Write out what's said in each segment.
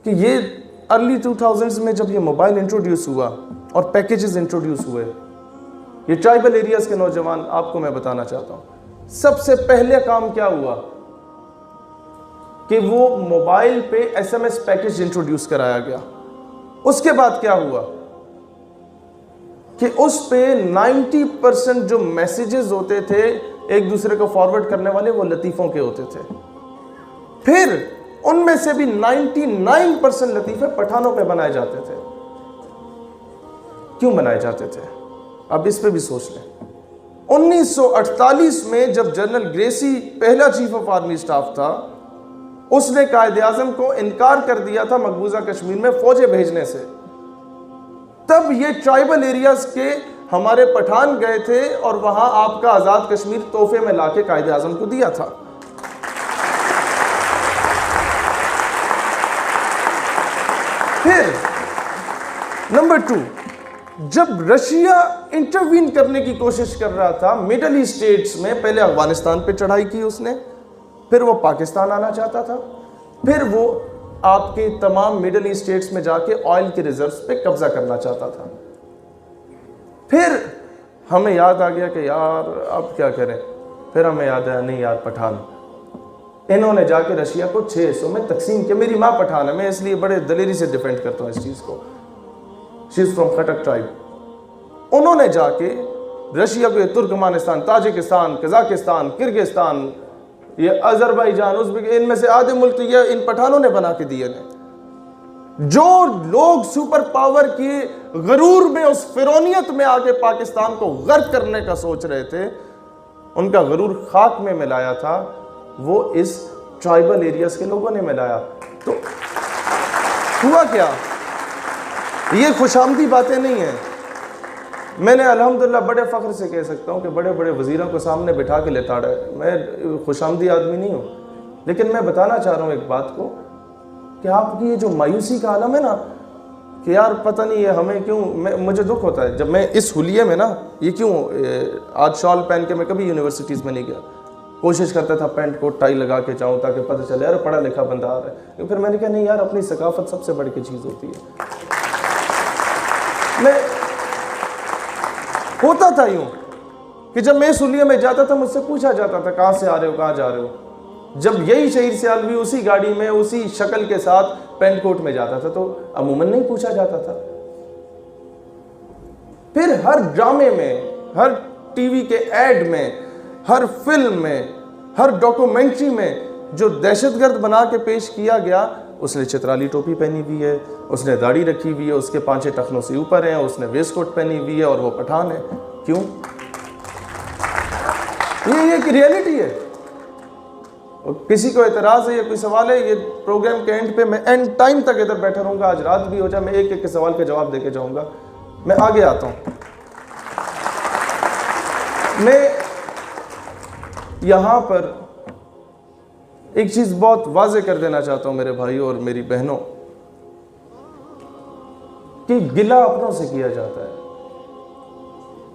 कि ये early 2000s में जब ये मोबाइल इंट्रोड्यूस हुआ और पैकेजेस इंट्रोड्यूस हुए, ये ट्राइबल एरियाज के नौजवान, आपको मैं बताना चाहता हूं, सबसे पहले काम क्या हुआ कि वो मोबाइल पे एसएमएस पैकेज इंट्रोड्यूस कराया गया। उसके बाद क्या हुआ कि उस पे 90% जो मैसेजेस होते थे एक दूसरे को फॉरवर्ड करने वाले, वो लतीफ़ों के होते थे। फिर उनमें से भी 99% लतीफ़े पठानों पे बनाए जाते थे। क्यों बनाए जाते थे? अब इस पे भी सोच लें। 1948 में जब जनरल ग्रेसी पहला चीफ ऑफ आर्मी स्टाफ था, उसने कायदे आज़म को इनकार कर दिया था मकबूजा कश्मीर में फौजें भेजने से। तब ये ट्राइबल एरियाज के हमारे पठान गए थे और वहां आपका आज़ाद कश्मीर तोहफे में लाके कायदे आज़म को दिया था। फिर नंबर 2, जब रशिया इंटरवीन करने की कोशिश कर रहा था मिडल ईस्ट स्टेट्स में, पहले अफगानिस्तान पे चढ़ाई की उसने, फिर वो पाकिस्तान आना चाहता था, फिर वो आपके तमाम मिडल ईस्ट स्टेट्स में जाके ऑयल के रिजर्व्स पे कब्जा करना चाहता था। फिर हमें याद आ गया कि यार अब क्या करें। फिर हमें याद आया, नहीं यार पठान, इन्होंने जाके रशिया को 6 हिस्सों में तकसीम किया। मेरी माँ पठान है, मैं इसलिए बड़े दलेरी से डिफेंड करता हूँ इस चीज़ को। She is from Khattak tribe. उन्होंने जाके रशिया को तुर्कमानिस्तान, ताजिकिस्तान, कजाकिस्तान, किर्गिस्तान, ये अजरबैजान, उज़्बेक, इनमें से आधे मुल्क तो ये इन पठानों ने बना के दिए ने। जो लोग सुपर पावर की गरूर में, उस फिरौनियत में आके पाकिस्तान को गर्क करने का सोच रहे थे, उनका गरूर खाक में मिलाया था, वो इस ट्राइबल एरियाज के लोगों ने मिलाया। तो हुआ क्या? ये खुशामदी बातें नहीं हैं। मैंने अल्हम्दुलिल्लाह बड़े फ़ख्र से कह सकता हूँ कि बड़े बड़े वज़ीरों को सामने बिठा के लेताड़ा है। मैं खुशामदी आदमी नहीं हूँ, लेकिन मैं बताना चाह रहा हूँ एक बात को कि आपकी ये जो मायूसी का आलम है ना, कि यार पता नहीं है हमें क्यों, मुझे दुख होता है जब मैं इस हुलिये में ना, ये क्यों आज शॉल पहन के, मैं कभी यूनिवर्सिटीज़ में नहीं गया, कोशिश करता था पैंट कोट टाई लगा के जाऊँ ताकि पता चले यार पढ़ा लिखा बंदा आ रहा है। लेकिन फिर मैंने कहा नहीं यार, अपनी सकाफत सबसे बड़ी की चीज़ होती है। मैं होता था यूं कि जब मैं सुलिया में जाता था मुझसे पूछा जाता था कहाँ से आ रहे हो, कहाँ जा रहे हो। जब यही शहीद सियालवी उसी गाड़ी में उसी शक्ल के साथ पेंट कोट में जाता था तो अमूमन नहीं पूछा जाता था। फिर हर ड्रामे में, हर टीवी के एड में, हर फिल्म में, हर डॉक्यूमेंट्री में जो दहशतगर्द बना के पेश किया गया, उसने चित्राली टोपी पहनी हुई है, उसने दाढ़ी रखी हुई है, उसके 5 टखनों से ऊपर है, उसने वेस्ट कोट पहनी हुई है और वो पठान है। क्यों? ये एक रियलिटी है। और किसी को एतराज़ है या कोई सवाल है, ये प्रोग्राम के एंड पे मैं एंड टाइम तक इधर बैठा रहूँगा, आज रात भी हो जाए, मैं एक एक के सवाल के जवाब देके जाऊँगा। मैं आगे आता हूँ। मैं यहाँ पर एक चीज़ बहुत वाज़े कर देना चाहता हूँ मेरे भाइयों और मेरी बहनों, कि गिला अपनों से किया जाता है।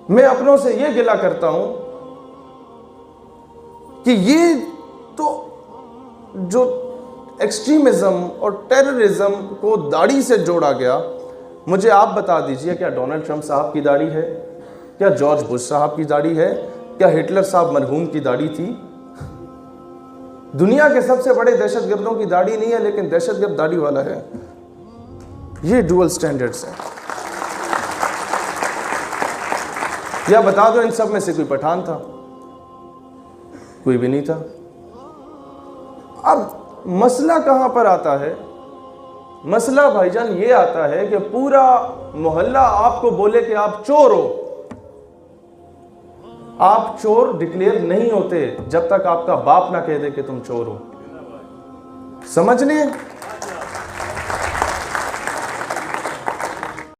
मैं अपनों से ये गिला करता हूँ कि ये तो जो एक्सट्रीमिज्म और टेररिज्म को दाढ़ी से जोड़ा गया, मुझे आप बता दीजिए, क्या डोनाल्ड ट्रंप साहब की दाढ़ी है? क्या जॉर्ज बुश साहब की दाढ़ी है? क्या हिटलर साहब मरहूम की दाढ़ी थी? दुनिया के सबसे बड़े दहशतगर्दों की दाढ़ी नहीं है, लेकिन दहशतगर्द दाढ़ी वाला है। ये डुअल स्टैंडर्ड्स हैं। या बता दो इन सब में से कोई पठान था? कोई भी नहीं था। अब मसला कहां पर आता है? मसला भाईजान ये आता है कि पूरा मोहल्ला आपको बोले कि आप चोर हो। आप चोर डिक्लेयर नहीं होते जब तक आपका बाप ना कह दे कि तुम चोर हो। समझ रहे हैं?